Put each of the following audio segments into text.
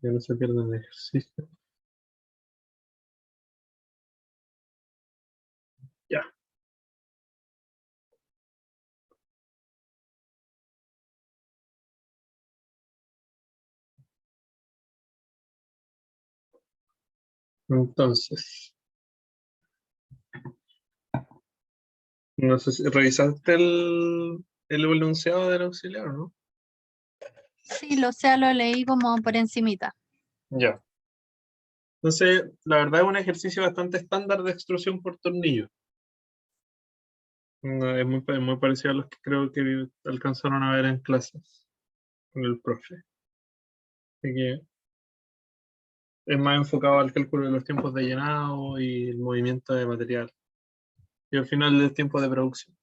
Ya no se pierden el ejercicio. Ya. Entonces, no sé si revisaste el enunciado del auxiliar, ¿no? Sí, lo leí como por encimita. Ya. Entonces, la verdad es un ejercicio bastante estándar de extrusión por tornillo. No, es muy parecido a los que creo que alcanzaron a ver en clases con el profe. Así que es más enfocado al cálculo de los tiempos de llenado y el movimiento de material. Y al final del tiempo de producción.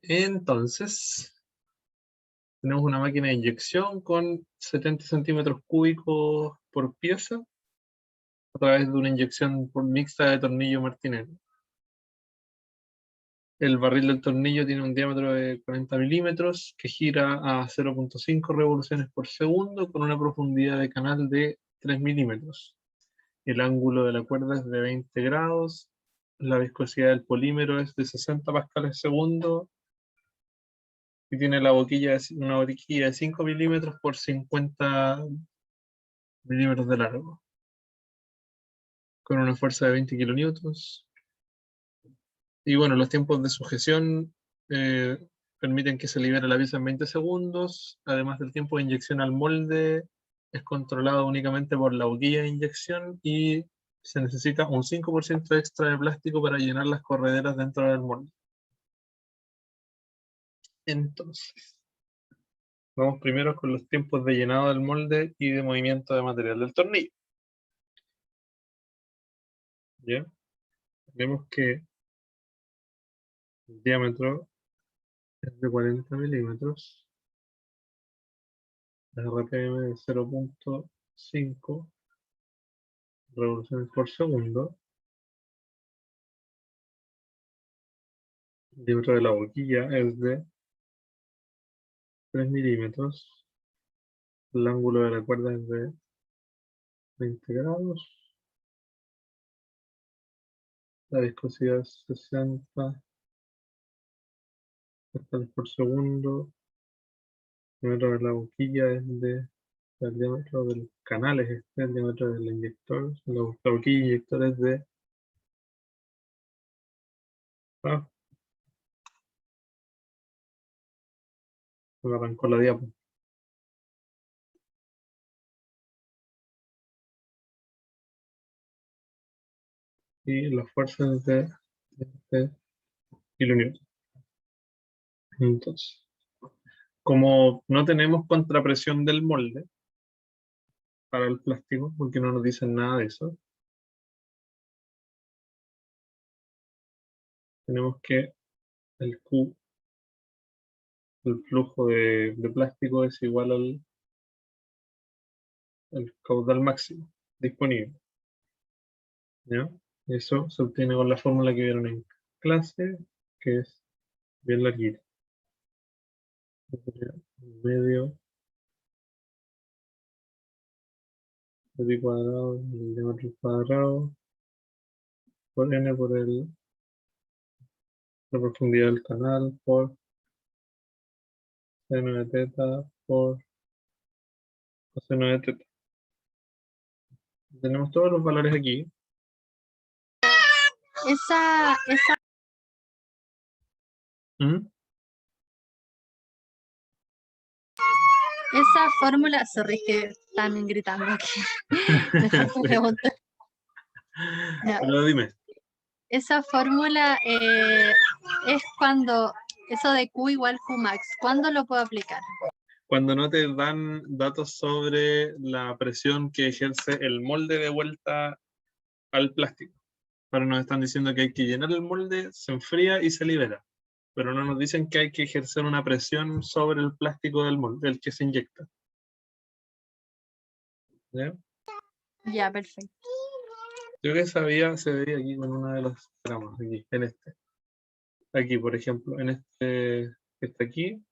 Entonces, tenemos una máquina de inyección con 70 centímetros cúbicos por pieza a través de una inyección mixta de tornillo Martinelli. El barril del tornillo tiene un diámetro de 40 milímetros que gira a 0.5 revoluciones por segundo con una profundidad de canal de 3 milímetros. El ángulo de la cuerda es de 20 grados. La viscosidad del polímero es de 60 pascales segundo y tiene una boquilla de 5 milímetros por 50 milímetros de largo, con una fuerza de 20 kilonewtons. Y bueno, los tiempos de sujeción eh, permiten que se libere la pieza en 20 segundos. Además, del tiempo de inyección al molde es controlado únicamente por la boquilla de inyección y se necesita un 5% extra de plástico para llenar las correderas dentro del molde. Entonces, vamos primero con los tiempos de llenado del molde y de movimiento de material del tornillo. ¿Ya? Vemos que el diámetro es de 40 milímetros, la RPM de 0.5 revoluciones por segundo, el diámetro de la boquilla es de 3 milímetros, el ángulo de la cuerda es de 20 grados, la viscosidad es 60 pascales por segundo, el diámetro de la boquilla es de, el diámetro del canal es este, el diámetro del inyector, la boquilla inyector es de, me arrancó la diapo. Y la fuerza es de kilonewton. Entonces, como no tenemos contrapresión del molde para el plástico, porque no nos dicen nada de eso, tenemos que el Q, el flujo de plástico es igual al caudal máximo disponible. ¿Ya? Eso se obtiene con la fórmula que vieron en clase, que es bien larguita. Medio de cuadrado, el diámetro cuadrado, por n por la profundidad del canal, por seno de teta, por coseno de teta. Tenemos todos los valores aquí. Esa ¿Mm? Esa fórmula, sorry, que están gritando aquí. Mejor te pregunto. No, Pero dime, esa fórmula es cuando eso de Q igual Q max. ¿Cuándo lo puedo aplicar? cuando no te dan datos sobre la presión que ejerce el molde de vuelta al plástico. Ahora nos están diciendo que hay que llenar el molde, se enfría y se libera. Pero no nos dicen que hay que ejercer una presión sobre el plástico del molde, el que se inyecta. ¿Ya? Ya, perfecto. Yo que se veía aquí con una de los diagramas, aquí, en este. Aquí, por ejemplo, en este que está aquí,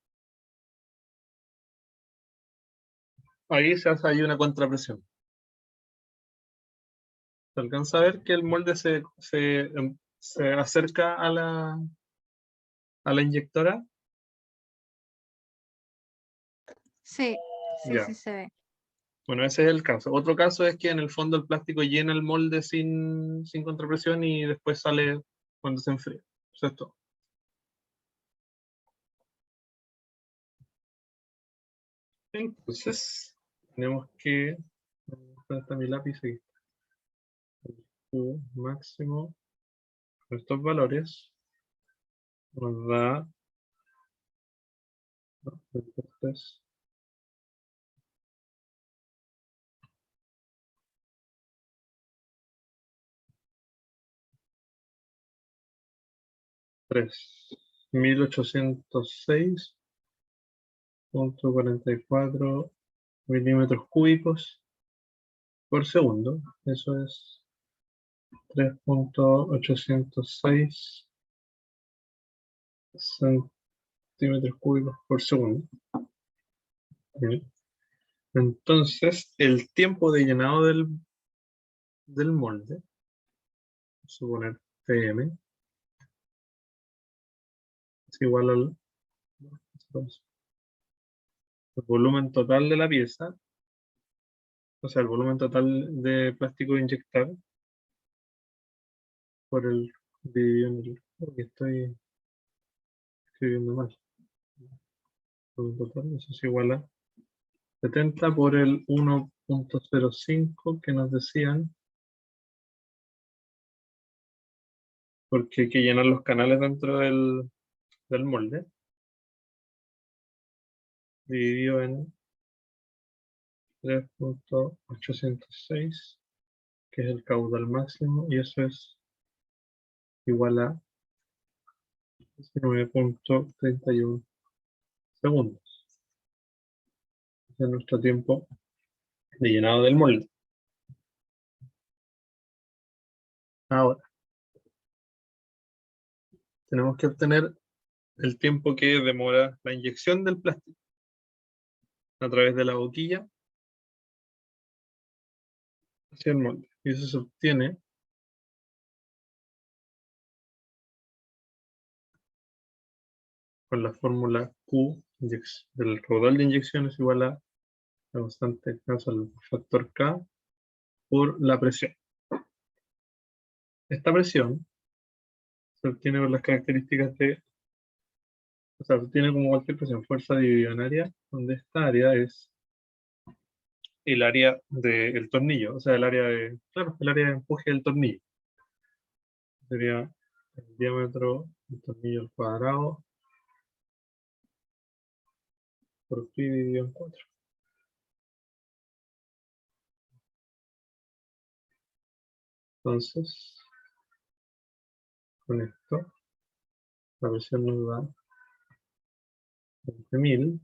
ahí se hace ahí una contrapresión. Se alcanza a ver que el molde se acerca a la inyectora. Sí, sí, Ya. sí se ve. Bueno, ese es el caso. Otro caso es que en el fondo el plástico llena el molde sin contrapresión y después sale cuando se enfría. Eso es todo. Entonces, tenemos que... ¿Dónde está mi lápiz? Aquí. El Q máximo con estos valores nos da... ¿no? Entonces, 3.806.44 milímetros cúbicos por segundo. Eso es 3.806 centímetros cúbicos por segundo. Bien. Entonces, el tiempo de llenado del molde, vamos a suponer Tm, es igual al volumen total de la pieza, o sea, el volumen total de plástico a inyectar por el dividido en el... Porque estoy escribiendo mal. Volumen total, eso es igual a 70 por el 1.05 que nos decían, porque hay que llenar los canales dentro del molde, dividido en 3.806, que es el caudal máximo, y eso es igual a 19.31 segundos. Ese es nuestro tiempo de llenado del molde. Ahora, tenemos que obtener el tiempo que demora la inyección del plástico a través de la boquilla hacia el molde. Y eso se obtiene con la fórmula Q del caudal de inyección es igual a la constante K, el factor K, por la presión. Esta presión se obtiene por las características de, o sea, se obtiene como cualquier presión, fuerza dividida en área, donde esta área es el área del tornillo, o sea, el área de, claro, el área de empuje del tornillo. Sería el diámetro del tornillo al cuadrado por pi dividido en 4. Entonces, con esto, la presión nos da 20.000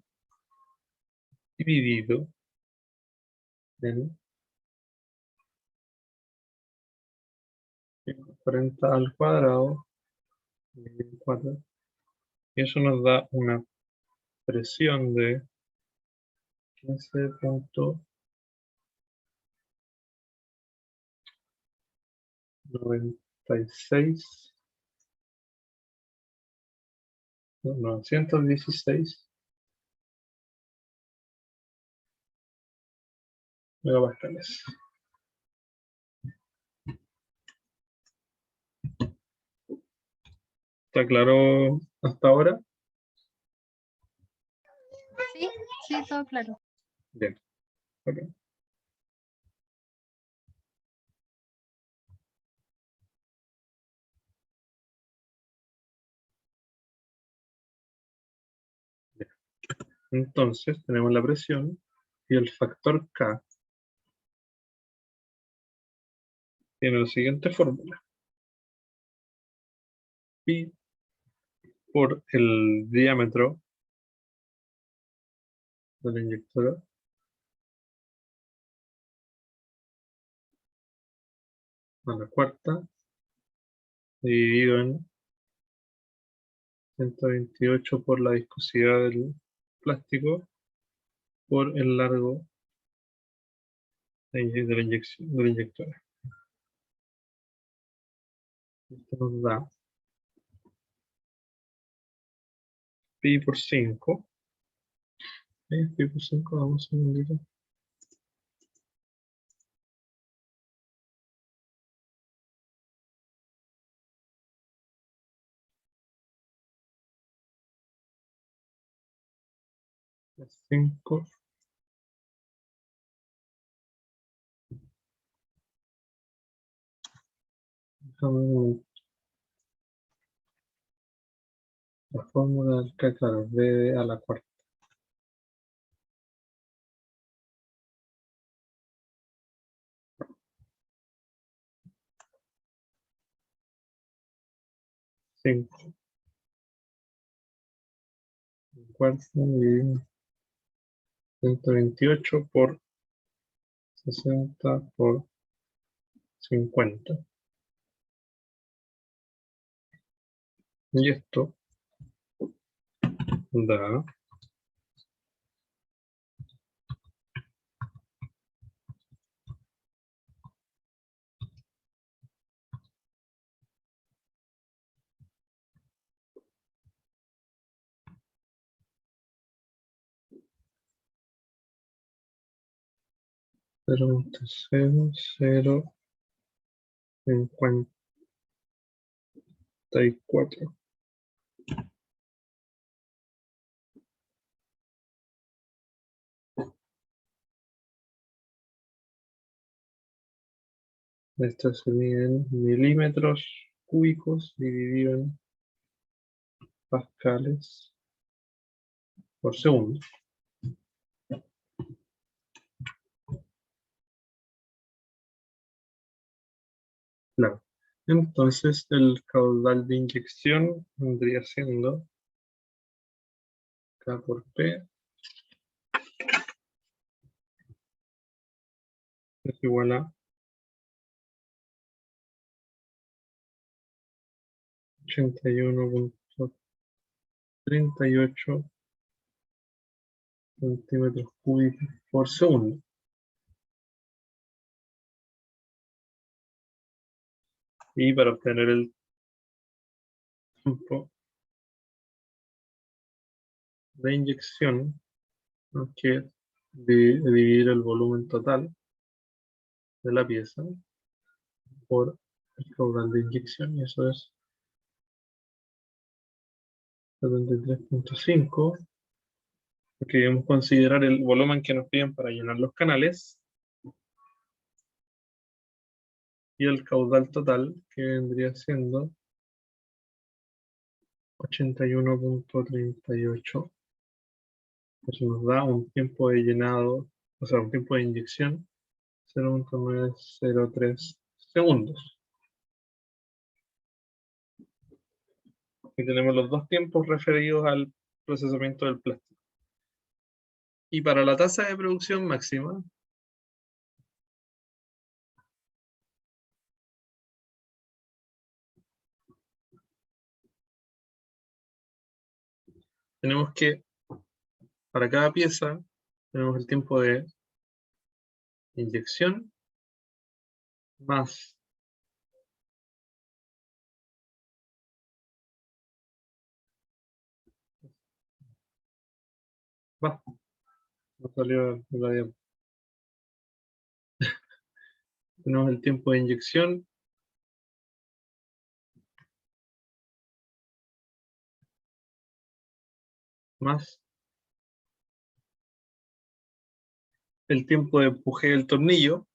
dividido en 40 al cuadrado dividido en 4. Y eso nos da una presión de 15.96, no, 916 megapascales. ¿Está claro hasta ahora? Sí, sí, todo claro. Bien. Ok. Bien. Entonces, tenemos la presión y el factor K tiene la siguiente fórmula. Pi por el diámetro de la inyectora a la cuarta dividido en 128 por la viscosidad del plástico por el largo de la inyección, de la inyectora. Esto nos da pi por 5. Pi por 5, vamos un segundito. Es 5. La fórmula del claro, b a la cuarta. 5 cuarta dividido 128 por 60 por 50. Y esto da 0.0054. Esto se mide en milímetros cúbicos dividido en pascales por segundo. Claro. Entonces el caudal de inyección vendría siendo K por P es igual a 81.38 centímetros cúbicos por segundo. Y para obtener el tiempo de inyección, hay que dividir el volumen total de la pieza por el caudal de inyección, y eso es 73.5, porque debemos considerar el volumen que nos piden para llenar los canales y el caudal total, que vendría siendo 81.38. Eso nos da un tiempo de llenado, o sea, un tiempo de inyección 0.903 segundos. Y tenemos los dos tiempos referidos al procesamiento del plástico. Y para la tasa de producción máxima, tenemos que, para cada pieza, tenemos el tiempo de inyección más no salió la diapositiva. Tenemos el tiempo de inyección más el tiempo de empuje del tornillo,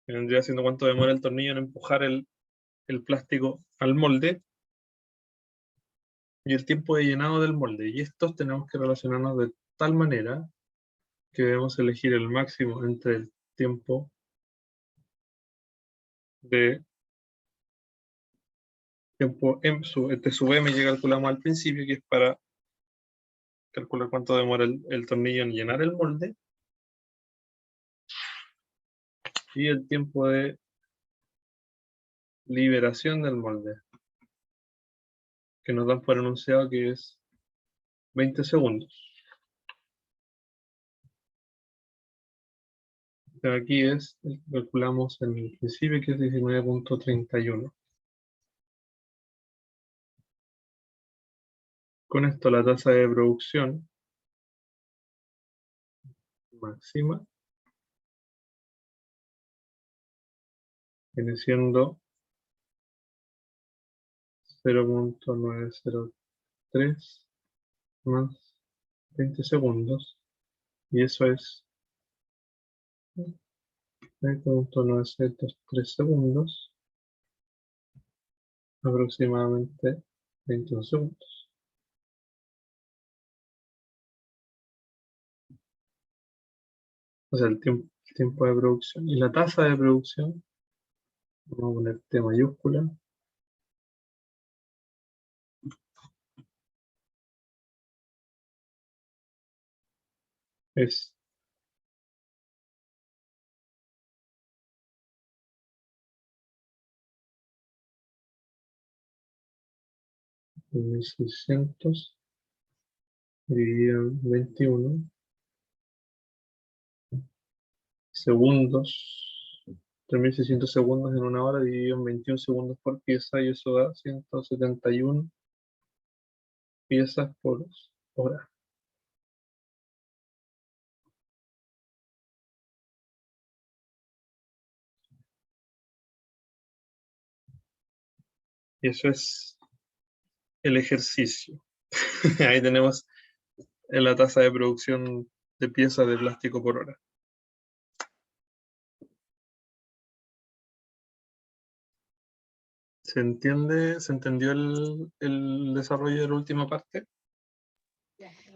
que vendría siendo cuánto demora el tornillo en empujar el plástico al molde, y el tiempo de llenado del molde. Y estos tenemos que relacionarnos de tal manera que debemos elegir el máximo entre el tiempo de tiempo M sub, este sub M que calculamos al principio, que es para calcular cuánto demora el tornillo en llenar el molde, y el tiempo de liberación del molde, que nos dan por enunciado que es 20 segundos. de aquí es el que calculamos en el principio, que es 19.31. Con esto la tasa de producción máxima viene siendo 0.903 más 20 segundos, y eso es 0.903 segundos, aproximadamente 21 segundos. O sea, el tiempo de producción. Y la tasa de producción, vamos a poner T mayúscula, es 1600 dividido en 21 segundos, 3600 segundos en una hora dividido en 21 segundos por pieza, y eso da 171 piezas por hora. Y eso es el ejercicio. Ahí tenemos la tasa de producción de piezas de plástico por hora. ¿Se entiende? ¿Se entendió el desarrollo de la última parte?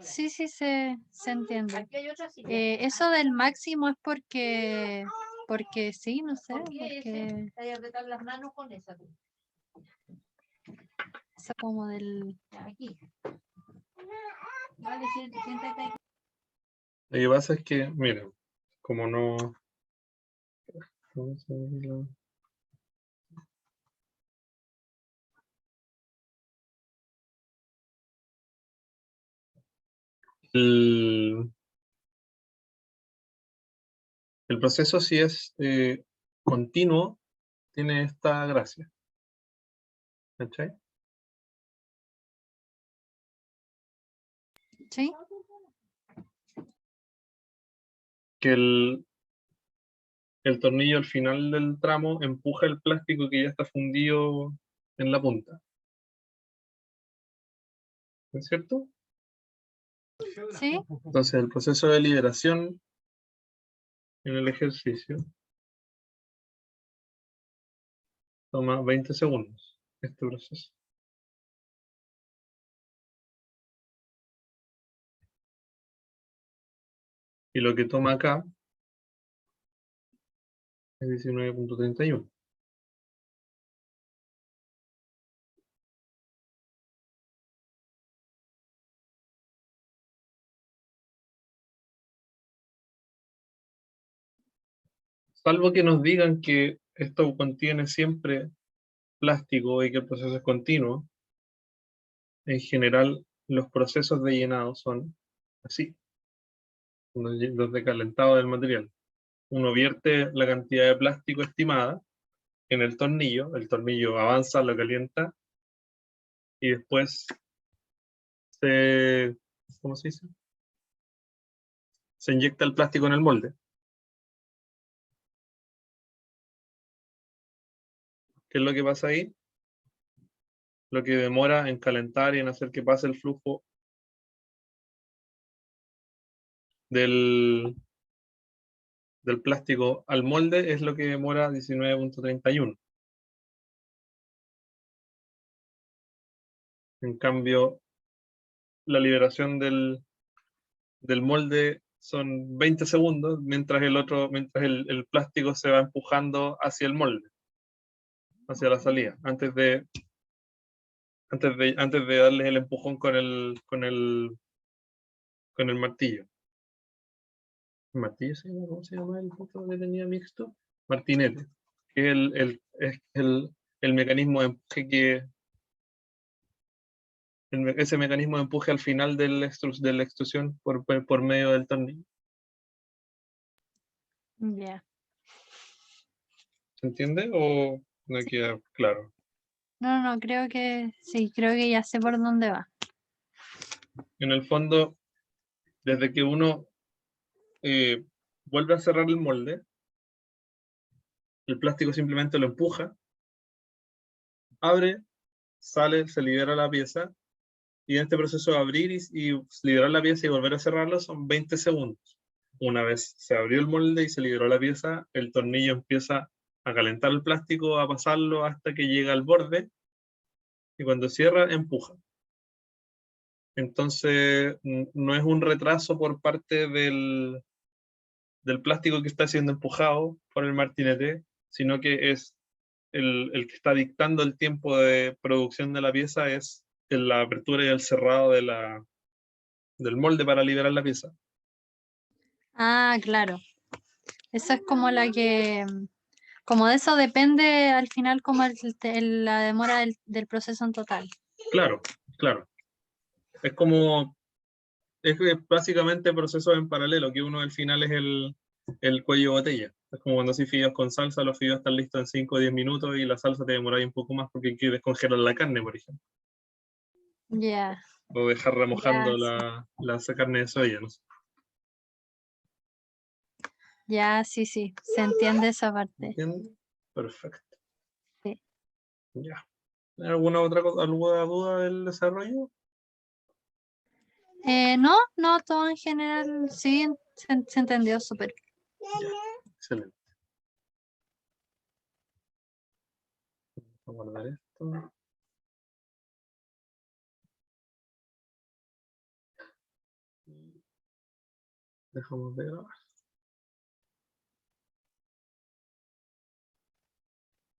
Sí, sí, se entiende. Eso del máximo es porque sí, no sé, porque eso como del... Lo que pasa es que, miren, como no... vamos a verlo. El proceso, si es continuo, tiene esta gracia. ¿Cachai? ¿Sí? Que el tornillo al final del tramo empuja el plástico que ya está fundido en la punta. ¿No es cierto? ¿Sí? Entonces el proceso de liberación en el ejercicio toma 20 segundos, este proceso. Y lo que toma acá es 19.31. Salvo que nos digan que esto contiene siempre plástico y que el proceso es continuo, en general los procesos de llenado son así, los de calentado del material. Uno vierte la cantidad de plástico estimada en el tornillo avanza, lo calienta y después se, ¿cómo se dice? Se inyecta el plástico en el molde. ¿Qué es lo que pasa ahí? Lo que demora en calentar y en hacer que pase el flujo del plástico al molde es lo que demora 19.31. En cambio, la liberación del molde son 20 segundos, mientras el plástico se va empujando hacia el molde, hacia la salida, antes de darles el empujón con el martillo. ¿El martillo se llama? ¿Cómo se llama el punto que tenía mixto? Martinete, que es el mecanismo de empuje ese mecanismo de empuje al final de la extrusión por medio del tornillo. Ya. ¿Se entiende o no queda claro? No, creo que sí, creo que ya sé por dónde va. En el fondo, desde que uno vuelve a cerrar el molde, el plástico simplemente lo empuja, abre, sale, se libera la pieza, y en este proceso de abrir y liberar la pieza y volver a cerrarlo son 20 segundos. Una vez se abrió el molde y se liberó la pieza, el tornillo empieza a calentar el plástico, a pasarlo hasta que llega al borde, y cuando cierra, empuja. Entonces, no es un retraso por parte del plástico que está siendo empujado por el martinete, sino que es el que está dictando el tiempo de producción de la pieza, es la apertura y el cerrado del molde para liberar la pieza. Ah, claro. Esa es como la que, como de eso depende al final como la demora del proceso en total. Claro, claro. Es como, es que básicamente procesos en paralelo, que uno al final es el cuello de botella. Es como cuando haces fideos con salsa, los fideos están listos en 5 o 10 minutos y la salsa te demora un poco más porque hay que descongelar la carne, por ejemplo. Ya, O dejar ya, remojando sí. la carne de soya, ¿no? Ya, sí, se entiende esa parte. ¿Entiendes? Perfecto. Sí. Ya. ¿Alguna otra cosa, alguna duda del desarrollo? No, todo en general, sí, se entendió súper. Ya, excelente. Voy a guardar esto. Dejamos de grabar.